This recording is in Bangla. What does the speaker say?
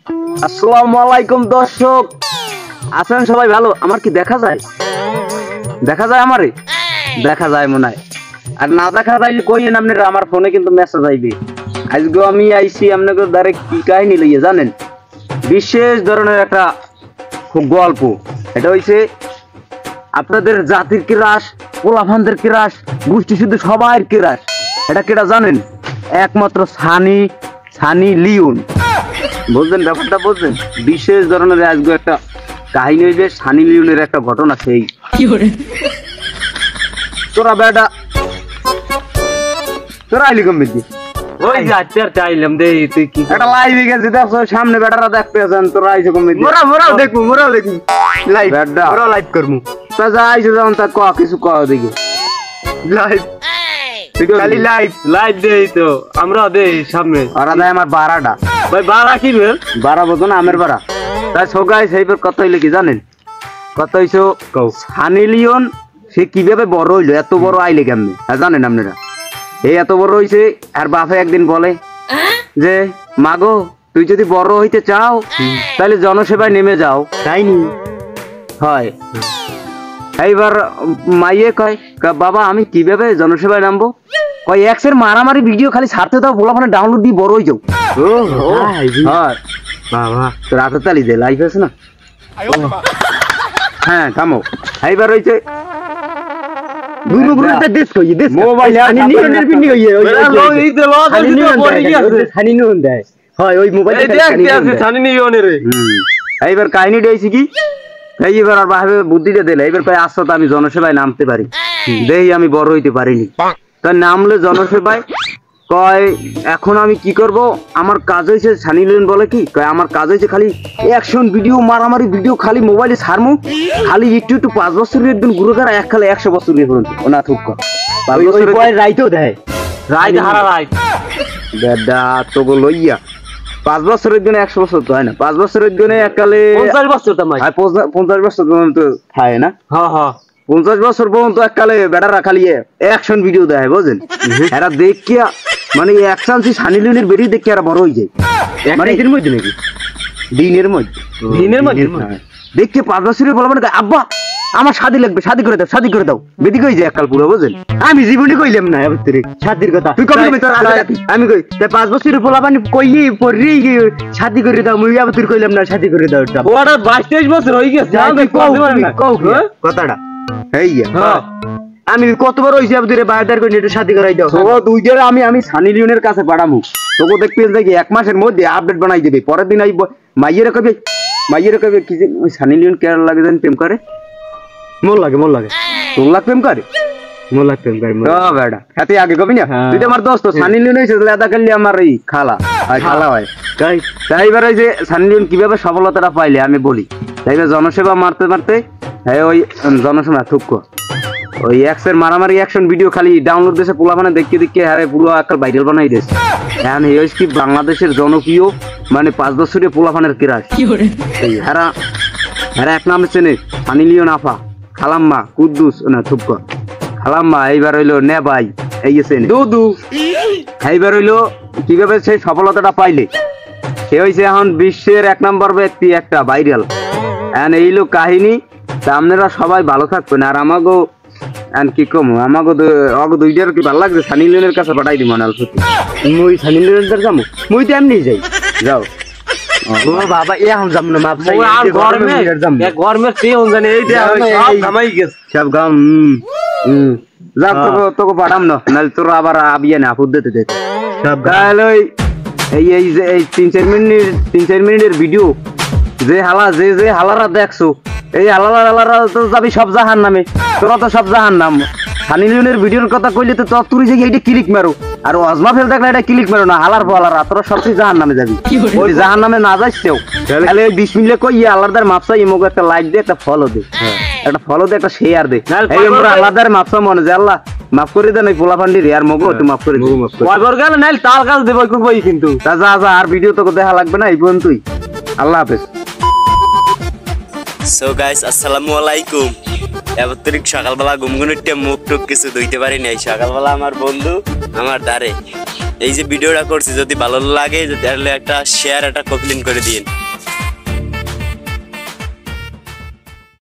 আসসালামু আলাইকুম দর্শক, আছেন সবাই ভালো? আমার কি দেখা যায়? দেখা যায় আমারে? দেখা যায় মনে হয়। আর না দেখা যাইলে কইেন আপনারা, আমার ফোনে কিন্তু মেসেজ আইবে। আজকে আমি আইছি আপনাদের দ্বারে কি কাহিনী লইয়ে জানেন? বিশেষ ধরনের একটা গল্প। এটা হইছে আপনাদের জাতির কিরাস, পোলাফানদের কিরাস, গোষ্ঠী শুধু সবার কিরাস। এটা কেটা জানেন? একমাত্র সানি লিওন। বুঝলেন ব্যাপারটা? বুঝলেন? বিশেষ ধরনের আজকে একটা কাহিনী হইবে সানি লিওনের একটা ঘটনা। সেই তোরা বেটা তোরা আইলি কম বেশি ওই যে আচ্ছা আইলাম দে। তুই কি একটা লাইভে গেছিস? দেখো সামনে বেটারা দেখতে আছেন, তোরা আইছো কম বেশি। মোরাও দেখবো লাইভ, বেটা মোরাও লাইভ করবো। তা যা আইছো যেমন তা কও, কিছু কও দেখি। লাইভ খালি লাইভ দেই তো আমরা দেই সামনে। ওরা দেয় আমার বারাটা ভাই। বারা কি বের? বারা বলতো না, আমের বারা। তাই সগাই সেইবার কত হইলো কি জানেন? কত হইছো সানি লিওন সে কিভাবে বড় হইলো, এত বড় আইলে কেমনে জানেন আপনারা? এই এত বড় হইছে আর বাপে একদিন বলে যে মাগো তুই যদি বড় হইতে চাও তাহলে জনসেবায় নেমে যাও। তাইনি হয়। এইবার মাইয়ে কয় বাবা আমি কিভাবে জনসেবায় নামবো? কয় এক্সের মারামারি ভিডিও খালি ছাড়তে দাও, বলা মানে ডাউনলোড দিয়ে বড় হয়ে যাও। বাবা রাতে তালি দে লাইফ আছে না। হ্যাঁ কামো। এইবার হইছে এইবার কাহিনীটা হয়েছে কি, এইবার আর ভাবে বুদ্ধিটা দিলে। এইবার কয় আসো তো আমি জনসেবায় নামতে পারি, দেখি আমি বড় হইতে পারিনি। তা নামলে জনসেবায় কয় এখন আমি কি করব? আমার কাজ হয়েছে, সানি লিওন বলে কি কয় আমার কাজ হয়েছে খালি অ্যাকশন ভিডিও, মারামারি ভিডিও খালি মোবাইলে ছাড়মু, খালি একটু 5 বছরের একদিন ঘুরে কারা এক খালি 100 বছরের পর্যন্ত ওনা থুক রাইতও দেয়। রাইত হারা রাইত বেডা তোগো লইয়া 5 বছরের জন্য 100 বছর তো হয় না। 5 বছরের জন্য এককালে 50 বছর তো 50 বছর পর্যন্ত খায় না। হ্যাঁ হ্যাঁ 50 বছর পর্যন্ত এককালে বেটারা খালি অ্যাকশন ভিডিও দেয়। বুঝেন? এরা দেখিয়া মানে অ্যাকশন সানি লিওনের বেরিয়ে দেখে এরা বড় হয়ে যায়। মানে এর মধ্যে নাকি দিনের মধ্যে দেখতে 5 বছরের বলা মানে আব্বা আমার শাদি লাগবে, শাদি করে দাও বেদি কই যায় এককাল পুরো। বুঝেন? আমি জীবনে কইলাম না শাদির কথা। তুই কবে তোর আমি কই 5 বছরের পোলা পানি কইই পড়ি শাদি করে দাও। মুই আবার তুই কইলাম না শাদি করে দাও। ওটা 22-23 বছর হয়ে গেছে কথাটা। আমি কতবার হইছে আবার তুই বাহাদার করে একটু শাদি করাই দাও। ও দুই জোড়া আমি সানি লিওনের কাছে পাঠামু, তোকে দেখতে দেখি 1 মাসের মধ্যে আপডেট বানাই দেবে। পরের দিন আইব মাইয়েরা কবে কি যে সানি লিওন কেয়ার লাগে জান প্রেম করে। মোর লাগে তোর লাগ প্রেম করে, মোর লাগ প্রেম করে। ও বেটা হাতে আগে কবি না তুই তো আমার দোস্ত। সানি লিওন হইছে আদা করলি আমার এই খালা হয়। তাই এবার ওই যে সানি লিওন কিভাবে সফলতাটা পাইলে আমি বলি। তাই জনসেবা মারতে ওই জনসেবা থুক ওই এক্সের মারামারি অ্যাকশন ভিডিও খালি ডাউনলোড দিয়েছে পোলাপানে দেখে হারে পুরো একটা ভাইরাল বানাই দিয়েছে। এখন এই কি বাংলাদেশের জনপ্রিয় মানে 5 বছরের পোলাপানের কিরাস। হারা এক নামে চেনে সানি লিওন আফা, খালাম্মা কুদ্দুস না থুক খালাম্মা। এইবার হইলো নেবাই এই চেনে দুদু। এইবার হইলো কিভাবে সেই সফলতাটা পাইলে সে হয়েছে এখন বিশ্বের 1 নম্বর ব্যক্তি, একটা ভাইরাল। এখন এইলো কাহিনী। তা আপনারা সবাই ভালো থাকবেন। আর আমাগো কি কম আমাগো দুইটার কি ভালো লাগছে সানি লিওনের কাছে পাঠাই দিব না। মুই সানি লিওনের কাছে যাবো, মুই তো এমনি যাও ও বাবা এখন যাম না মাপ চাই গরমের তেল জানে এই গামাই গেছে সব গাম। যাক তোকে পাঠাম না, নাহলে তোর আবার আবিয়ে না আপদ দিতে সব গাল। এই যে এই 3-4 মিনিটের ভিডিও যে হালারা দেখছো, এই হালারা তো যাবি সব জাহান নামে। তোরা তো সব জাহান নাম। সানি লিওনের ভিডিওর কথা কইলে তো তোর তুই যে এইটা ক্লিক মারো, আর অজমা ফেল দেখলে এটা ক্লিক মারো না। হালার ফালারা তোরা সবচেয়ে জাহান নামে যাবি। ওই জাহান নামে না যাইছেও তাহলে ওই 20 মিনিটে কই আল্লাহর মাপসা ইমোকে একটা লাইক দে, একটা ফলো দে, একটা শেয়ার দে। এই আমরা আল্লাহর মাপসা মনে যে আল্লাহ মাফ করে দেন এই পোলাপান্ডির আর মগো একটু মাফ করে দে। ওইবার গেল নাইল তাল কাজ দেব কই কিন্তু তা যা আর ভিডিও তোকে দেখা লাগবে না এই পর্যন্তই। আল্লাহ হাফেজ। সো গাইস আসসালামু আলাইকুম। এবার সকালবেলা ঘুমঘুনিটা মুখ টুক কিছু ধুইতে পারি নাই। সকালবেলা আমার বন্ধু আমার দ্বারে এই যে ভিডিওটা করছি যদি ভালো লাগে তাহলে একটা শেয়ার একটা কমপ্লেন করে দিন।